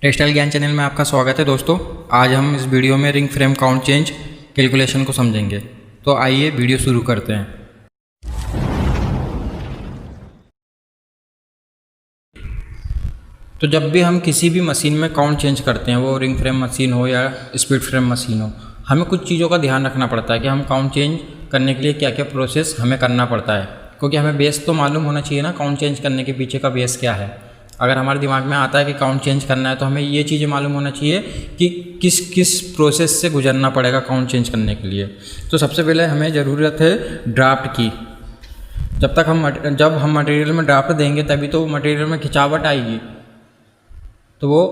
Textile ज्ञान channel में आपका स्वागत है दोस्तों। आज हम इस वीडियो में ring frame count change calculation को समझेंगे। तो आइए वीडियो शुरू करते हैं। तो जब भी हम किसी भी मशीन में काउंट चेंज करते हैं, वो रिंग फ्रेम मशीन हो या स्पीड फ्रेम मशीन हो, हमें कुछ चीज़ों का ध्यान रखना पड़ता है कि हम काउंट चेंज करने के लिए क्या क्या प्रोसेस हमें करना पड़ता है। क्योंकि हमें बेस तो मालूम होना चाहिए ना, काउंट चेंज करने के पीछे का बेस क्या है। अगर हमारे दिमाग में आता है कि काउंट चेंज करना है तो हमें ये चीज़ें मालूम होना चाहिए कि किस किस प्रोसेस से गुजरना पड़ेगा काउंट चेंज करने के लिए। तो सबसे पहले हमें ज़रूरत है ड्राफ्ट की। जब हम मटेरियल में ड्राफ्ट देंगे तभी तो मटेरियल में खिंचावट आएगी, तो वो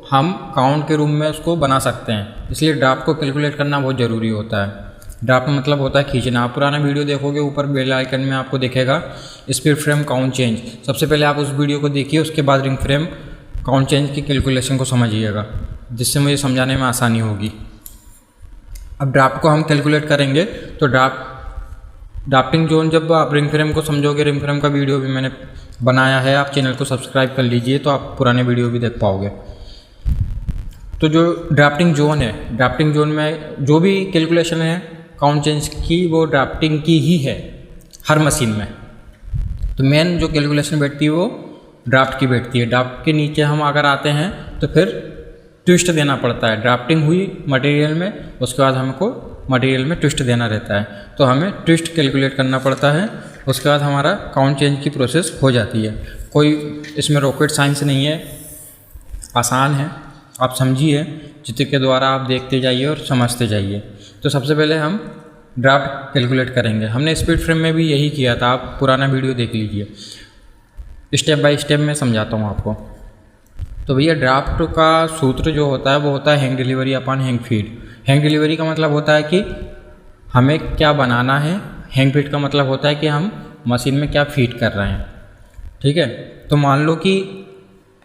हम काउंट के रूम में उसको बना सकते हैं। इसलिए ड्राफ्ट को कैलकुलेट करना बहुत ज़रूरी होता है। ड्राफ्ट मतलब होता है खींचना। आप पुराना वीडियो देखोगे, ऊपर बेल आइकन में आपको दिखेगा स्पीड फ्रेम काउंट चेंज। सबसे पहले आप उस वीडियो को देखिए, उसके बाद रिंग फ्रेम काउंट चेंज की कैलकुलेशन को समझिएगा, जिससे मुझे समझाने में आसानी होगी। अब ड्राफ्ट को हम कैलकुलेट करेंगे तो ड्राफ्टिंग जोन, जब आप रिंग फ्रेम को समझोगे, रिंग फ्रेम का वीडियो भी मैंने बनाया है, आप चैनल को सब्सक्राइब कर लीजिए तो आप पुराने वीडियो भी देख पाओगे। तो जो ड्राफ्टिंग जोन है, ड्राफ्टिंग जोन में जो भी कैलकुलेशन है काउंट चेंज की, वो ड्राफ्टिंग की ही है हर मशीन में। तो मेन जो कैलकुलेशन बैठती है वो ड्राफ्ट की बैठती है। ड्राफ्ट के नीचे हम अगर आते हैं तो फिर ट्विस्ट देना पड़ता है। ड्राफ्टिंग हुई मटेरियल में, उसके बाद हमको मटेरियल में ट्विस्ट देना रहता है, तो हमें ट्विस्ट कैलकुलेट करना पड़ता है। उसके बाद हमारा काउंट चेंज की प्रोसेस हो जाती है। कोई इसमें रॉकेट साइंस नहीं है, आसान है, आप समझिए। चित्र के द्वारा आप देखते जाइए और समझते जाइए। तो सबसे पहले हम ड्राफ्ट कैलकुलेट करेंगे। हमने स्पीड फ्रेम में भी यही किया था, आप पुराना वीडियो देख लीजिए। स्टेप बाय स्टेप मैं समझाता हूँ आपको। तो भैया ड्राफ्ट का सूत्र जो होता है वो होता है hang delivery upon hang feed. Hang delivery का मतलब होता है कि हमें क्या बनाना है। हैंग फीड का मतलब होता है कि हम मशीन में क्या फीड कर रहे हैं। ठीक है, तो मान लो कि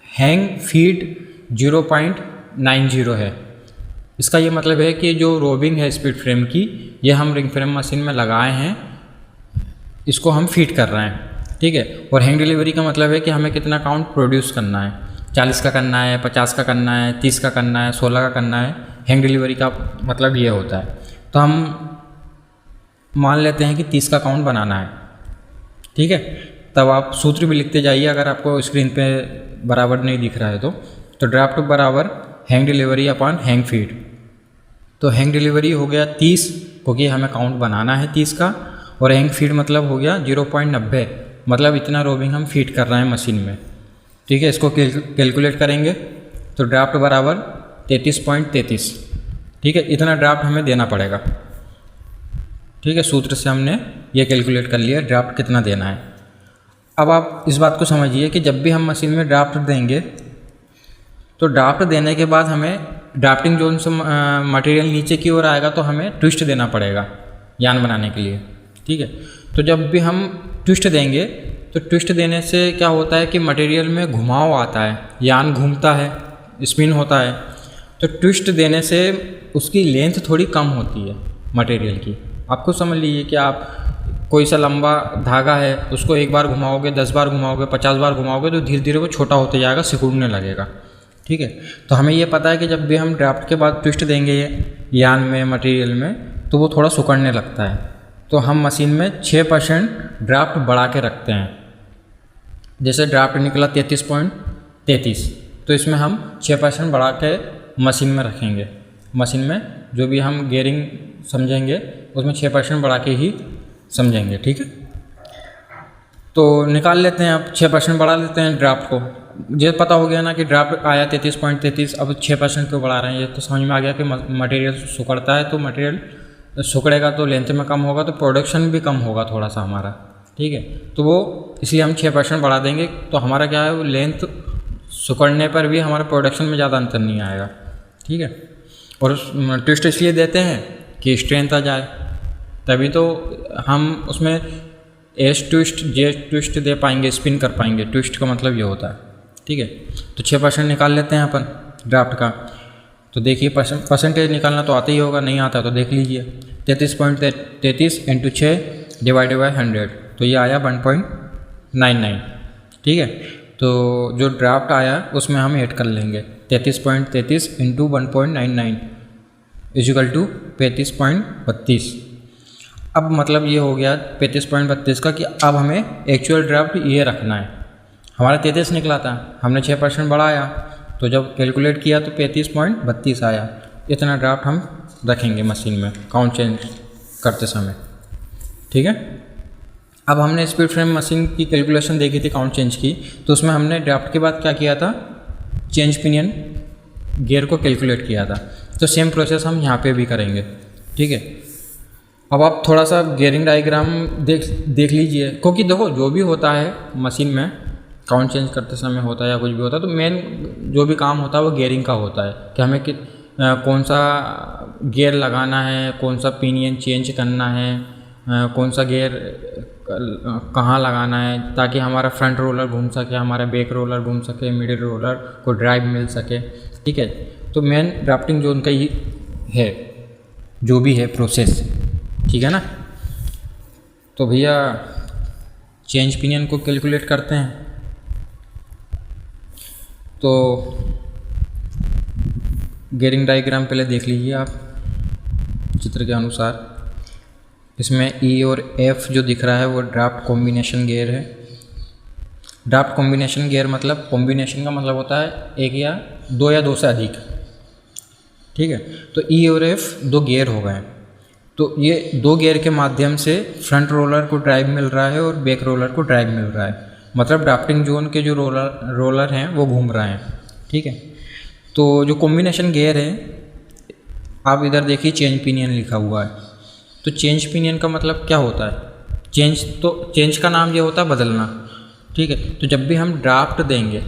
हैंग फीड 0.90 है। इसका ये मतलब है कि जो रोबिंग है स्पीड फ्रेम की, ये हम रिंग फ्रेम मशीन में लगाए हैं, इसको हम फीड कर रहे हैं। ठीक है, और हैंग डिलीवरी का मतलब है कि हमें कितना काउंट प्रोड्यूस करना है। 40 का करना है, 50 का करना है, 30 का करना है, 16 का करना है। हैंग डिलीवरी का मतलब ये होता है। तो हम मान लेते हैं कि 30 का काउंट बनाना है। ठीक है, तब आप सूत्र भी लिखते जाइए अगर आपको स्क्रीन पे बराबर नहीं दिख रहा है तो ड्राफ्ट बराबर hang delivery upon hang feed. तो हैंग डिलीवरी हो गया 30, क्योंकि हमें काउंट बनाना है 30 का, और हैंग फीड मतलब हो गया 0.90, मतलब इतना रोबिंग हम फीड कर रहे हैं मशीन में। ठीक है, इसको कैलकुलेट करेंगे तो ड्राफ्ट बराबर 33.33। ठीक है, इतना ड्राफ्ट हमें देना पड़ेगा। ठीक है, सूत्र से हमने ये कैलकुलेट कर लिया ड्राफ्ट कितना देना है। अब आप इस बात को समझिए कि जब भी हम मशीन में ड्राफ्ट देंगे तो ड्राफ्ट देने के बाद हमें ड्राफ्टिंग जोन से मटेरियल नीचे की ओर आएगा तो हमें ट्विस्ट देना पड़ेगा यान बनाने के लिए। ठीक है, तो जब भी हम ट्विस्ट देंगे तो ट्विस्ट देने से क्या होता है कि मटेरियल में घुमाव आता है, यान घूमता है, स्पिन होता है। तो ट्विस्ट देने से उसकी लेंथ थोड़ी कम होती है मटेरियल की। आपको समझ लीजिए कि आप कोई सा लंबा धागा है, उसको एक बार घुमाओगे, 10 बार घुमाओगे, 50 बार घुमाओगे तो धीरे धीरे वो छोटा होते जाएगा, सिकुड़ने लगेगा। ठीक है, तो हमें ये पता है कि जब भी हम ड्राफ्ट के बाद ट्विस्ट देंगे यान में, मटेरियल में, तो वो थोड़ा सिकुड़ने लगता है। तो हम मशीन में 6% ड्राफ्ट बढ़ा के रखते हैं। जैसे ड्राफ्ट निकला 33.33, तो इसमें हम 6% बढ़ा के मशीन में रखेंगे। मशीन में जो भी हम गेयरिंग समझेंगे उसमें 6% बढ़ा के ही समझेंगे। ठीक है, तो निकाल लेते हैं। अब 6% बढ़ा लेते हैं ड्राफ्ट को। ये पता हो गया ना कि ड्राफ्ट आया 33.33, अब 6% क्यों बढ़ा रहे हैं, ये तो समझ में आ गया कि मटेरियल सुकड़ता है, तो मटेरियल सुकड़ेगा तो लेंथ में कम होगा, तो प्रोडक्शन भी कम होगा थोड़ा सा हमारा। ठीक है, तो वो इसलिए हम 6% बढ़ा देंगे, तो हमारा क्या है, वो लेंथ सुकड़ने पर भी हमारे प्रोडक्शन में ज़्यादा अंतर नहीं आएगा। ठीक है, और ट्विस्ट इसलिए देते हैं कि स्ट्रेंथ आ जाए, तभी तो हम उसमें एस ट्विस्ट, जे ट्विस्ट दे पाएंगे, स्पिन कर पाएंगे। ट्विस्ट का मतलब ये होता है। ठीक है, तो 6% निकाल लेते हैं अपन ड्राफ्ट का। तो देखिए परसेंटेज निकालना तो आता ही होगा, नहीं आता तो देख लीजिए। 33.33 × 6 / 100, तो ये आया 1.99। ठीक है, तो जो ड्राफ्ट आया उसमें हम ऐड कर लेंगे 33.33 इंटू 1.99 इजिकल टू 35.32। अब मतलब ये हो गया 35.32 का कि अब हमें एक्चुअल ड्राफ्ट ये रखना है। हमारा 33 निकला था, हमने 6% बढ़ाया, तो जब कैलकुलेट किया तो 35.32 आया। इतना ड्राफ्ट हम रखेंगे मशीन में काउंट चेंज करते समय, ठीक है। अब हमने स्पीड फ्रेम मशीन की कैलकुलेशन देखी थी काउंट चेंज की, तो उसमें हमने ड्राफ्ट के बाद क्या किया था, चेंज पिनियन गियर को कैलकुलेट किया था। तो सेम प्रोसेस हम यहाँ पे भी करेंगे, ठीक है। अब आप थोड़ा सा गियरिंग डायग्राम देख लीजिए, क्योंकि देखो जो भी होता है मशीन में काउंट चेंज करते समय होता है या कुछ भी होता है, तो मेन जो भी काम होता है वो गियरिंग का होता है कि हमें कौन सा गियर लगाना है, कौन सा पिनियन चेंज करना है, कौन सा गियर कहाँ लगाना है, ताकि हमारा फ्रंट रोलर घूम सके, हमारा बैक रोलर घूम सके, मिडिल रोलर को ड्राइव मिल सके, ठीक है। तो मेन ड्राफ्टिंग जो उनका ही है, जो भी है प्रोसेस, ठीक है ना। तो भैया चेंज पिनियन को कैलकुलेट करते हैं। तो गियरिंग डायग्राम पहले देख लीजिए आप चित्र के अनुसार। इसमें ई और एफ जो दिख रहा है वो ड्राफ्ट कॉम्बिनेशन गियर है। ड्राफ्ट कॉम्बिनेशन गियर मतलब, कॉम्बिनेशन का मतलब होता है एक या दो से अधिक, ठीक है। तो ई और एफ दो गियर हो गए, तो ये दो गियर के माध्यम से फ्रंट रोलर को ड्राइव मिल रहा है और बैक रोलर को ड्राइव मिल रहा है। मतलब ड्राफ्टिंग जोन के जो रोलर हैं वो घूम रहे हैं, ठीक है। तो जो कॉम्बिनेशन गियर है, आप इधर देखिए चेंज पिनियन लिखा हुआ है। तो चेंज पिनियन का मतलब क्या होता है, चेंज का नाम ये होता है बदलना, ठीक है। तो जब भी हम ड्राफ्ट देंगे,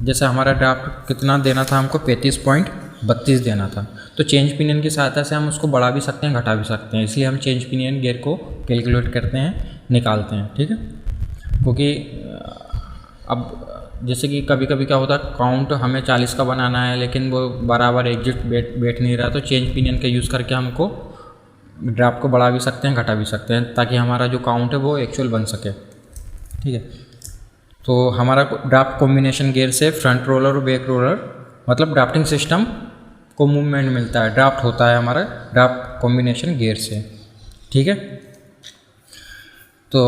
जैसे हमारा ड्राफ्ट कितना देना था हमको 35.32 देना था, तो चेंज पिनियन की सहायता से हम उसको बढ़ा भी सकते हैं, घटा भी सकते हैं। इसलिए हम चेंज पिनियन गियर को कैलकुलेट करते हैं, निकालते हैं, ठीक है। क्योंकि अब जैसे कि कभी कभी क्या होता है, काउंट हमें 40 का बनाना है लेकिन वो बराबर एग्जैक्ट बैठ नहीं रहा, तो चेंज पिनियन का यूज़ करके हमको ड्राफ्ट को बढ़ा भी सकते हैं, घटा भी सकते हैं, ताकि हमारा जो काउंट है वो एक्चुअल बन सके, ठीक है। तो हमारा ड्राफ्ट कॉम्बिनेशन गियर से फ्रंट रोलर और बैक रोलर, मतलब ड्राफ्टिंग सिस्टम को मूवमेंट मिलता है, ड्राफ्ट होता है हमारा ड्राफ्ट कॉम्बिनेशन गियर से, ठीक है। तो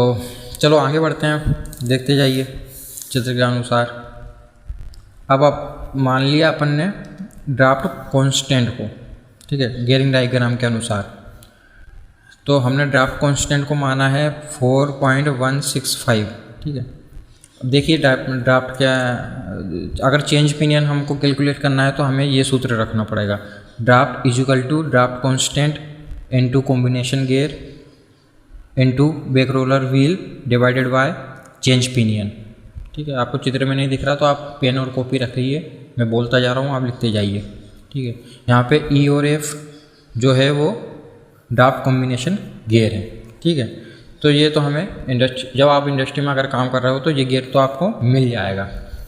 चलो आगे बढ़ते हैं, देखते जाइए चित्र के अनुसार। अब आप मान लिया अपन ने ड्राफ्ट कांस्टेंट को, ठीक है, गियरिंग डायग्राम के अनुसार। तो हमने ड्राफ्ट कांस्टेंट को माना है 4.165, ठीक है। अब देखिए ड्राफ्ट क्या, अगर चेंज पिनियन हमको कैलकुलेट करना है तो हमें ये सूत्र रखना पड़ेगा, draft is equal to draft constant into combination gear into back roller wheel divided by change pinion, ठीक है। आपको चित्र में नहीं दिख रहा तो आप पेन और कॉपी रखिए, मैं बोलता जा रहा हूँ, आप लिखते जाइए, ठीक है। यहाँ पे ई और एफ जो है वो ड्राफ्ट कॉम्बिनेशन गियर है, ठीक है। तो ये तो हमें जब आप इंडस्ट्री में अगर काम कर रहे हो तो ये गियर तो आपको मिल जाएगा,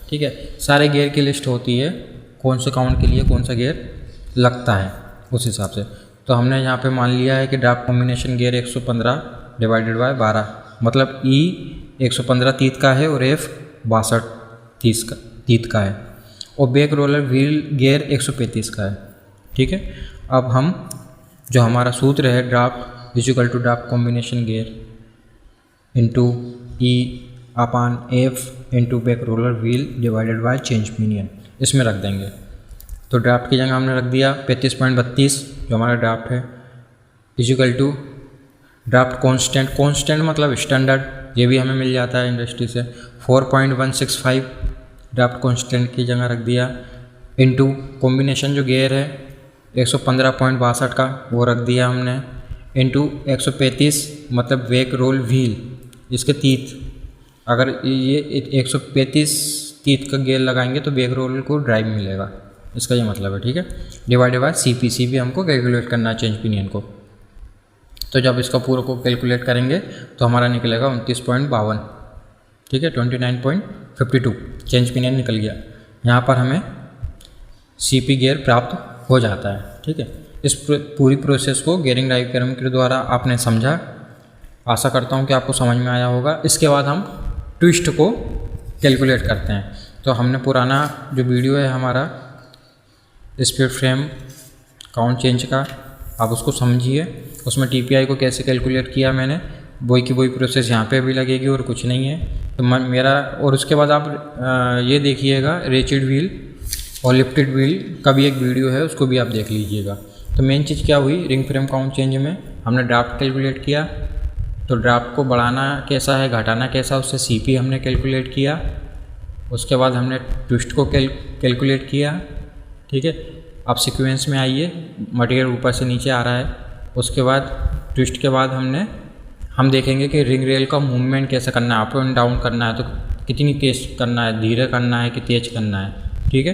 ठीक है। सारे गियर की लिस्ट होती है, कौन से काउंट के लिए कौन सा गियर लगता है उस हिसाब से। तो हमने यहाँ पे मान लिया है कि draft combination gear 115 divided by 12, मतलब ई 115 तीत का है और एफ 62 तीत का है, और बैक रोलर व्हील गियर 135 का है, ठीक है। अब हम जो हमारा सूत्र है draft is equal to draft combination gear into E upon F into back roller wheel divided by change pinion, इसमें रख देंगे। तो ड्राफ्ट की जगह हमने रख दिया 35.32 जो हमारा ड्राफ्ट है, इजिकल टू ड्राफ्ट कांस्टेंट मतलब स्टैंडर्ड, ये भी हमें मिल जाता है इंडस्ट्री से, 4.165 ड्राफ्ट कांस्टेंट की जगह रख दिया, इनटू कॉम्बिनेशन जो गियर है 115.62 का वो रख दिया हमने, इनटू 135 मतलब बैक रोल व्हील, इसके तीत, अगर ये 135 तीत का गियर लगाएंगे तो बैक रोल को ड्राइव मिलेगा, इसका ये मतलब है, ठीक है। डिवाइडेड बाय सी भी हमको कैलकुलेट करना है चेंज पिनियन को। तो जब इसका पूरा को कैलकुलेट करेंगे तो हमारा निकलेगा 29.52, ठीक है, 29.52 चेंज पिनियन निकल गया। यहाँ पर हमें सीपी गियर प्राप्त हो जाता है, ठीक है। इस पूरी प्रोसेस को गियरिंग डायग्राम के द्वारा आपने समझा, आशा करता हूँ कि आपको समझ में आया होगा। इसके बाद हम ट्विस्ट को कैलकुलेट करते हैं। तो हमने पुराना जो वीडियो है हमारा स्पीड फ्रेम काउंट चेंज का, आप उसको समझिए। उसमें TPI को कैसे कैलकुलेट किया मैंने, वही की वही प्रोसेस यहाँ पे भी लगेगी और कुछ नहीं है। तो मेरा, और उसके बाद आप ये देखिएगा रेचेड व्हील और लिफ्टेड व्हील का भी एक वीडियो है, उसको भी आप देख लीजिएगा। तो मेन चीज़ क्या हुई, रिंग फ्रेम काउंट चेंज में हमने ड्राफ्ट कैलकुलेट किया। तो ड्राफ्ट को बढ़ाना कैसा है, घटाना कैसा, उससे CP हमने कैलकुलेट किया। उसके बाद हमने ट्विस्ट को कैलकुलेट किया। ठीक है, आप सीक्वेंस में आइए, मटेरियल ऊपर से नीचे आ रहा है। उसके बाद ट्विस्ट के बाद हम देखेंगे कि रिंग रेल का मूवमेंट कैसे करना है, अप एंड डाउन करना है तो कितनी तेज करना है, धीरे करना है कि तेज करना है। ठीक है,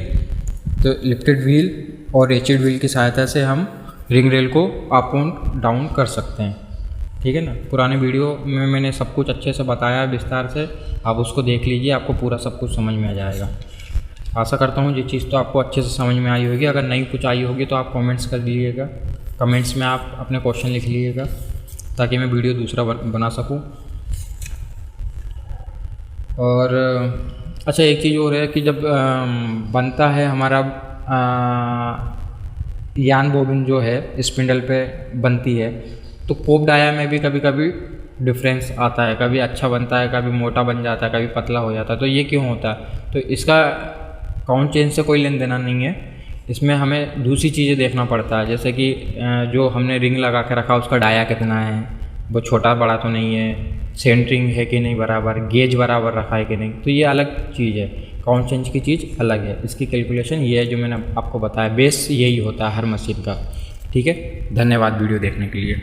तो लिफ्टेड व्हील और रेचेड व्हील की सहायता से हम रिंग रेल को अप एंड डाउन कर सकते हैं। ठीक है ना, पुराने वीडियो में मैंने सब कुछ अच्छे से बताया विस्तार से, आप उसको देख लीजिए, आपको पूरा सब कुछ समझ में आ जाएगा। आशा करता हूँ ये चीज़ तो आपको अच्छे से समझ में आई होगी। अगर नहीं कुछ आई होगी तो आप कमेंट्स कर दीजिएगा, कमेंट्स में आप अपने क्वेश्चन लिख लीजिएगा ताकि मैं वीडियो दूसरा बना सकूँ। और अच्छा, एक चीज़ और है कि जब बनता है हमारा यान बोबिन जो है स्पिंडल पे बनती है, तो पोप डाया में भी कभी कभी डिफरेंस आता है, कभी अच्छा बनता है, कभी मोटा बन जाता है, कभी पतला हो जाता है। तो ये क्यों होता है, तो इसका काउंट चेंज से कोई लेन देना नहीं है। इसमें हमें दूसरी चीज़ें देखना पड़ता है, जैसे कि जो हमने रिंग लगा के रखा उसका डाया कितना है, वो छोटा बड़ा तो नहीं है, सेंटरिंग है कि नहीं बराबर, गेज बराबर रखा है कि नहीं, तो ये अलग चीज़ है। काउंट चेंज की चीज़ अलग है, इसकी कैलकुलेशन ये है जो मैंने आपको बताया, बेस यही होता है हर मशीन का। ठीक है, धन्यवाद वीडियो देखने के लिए।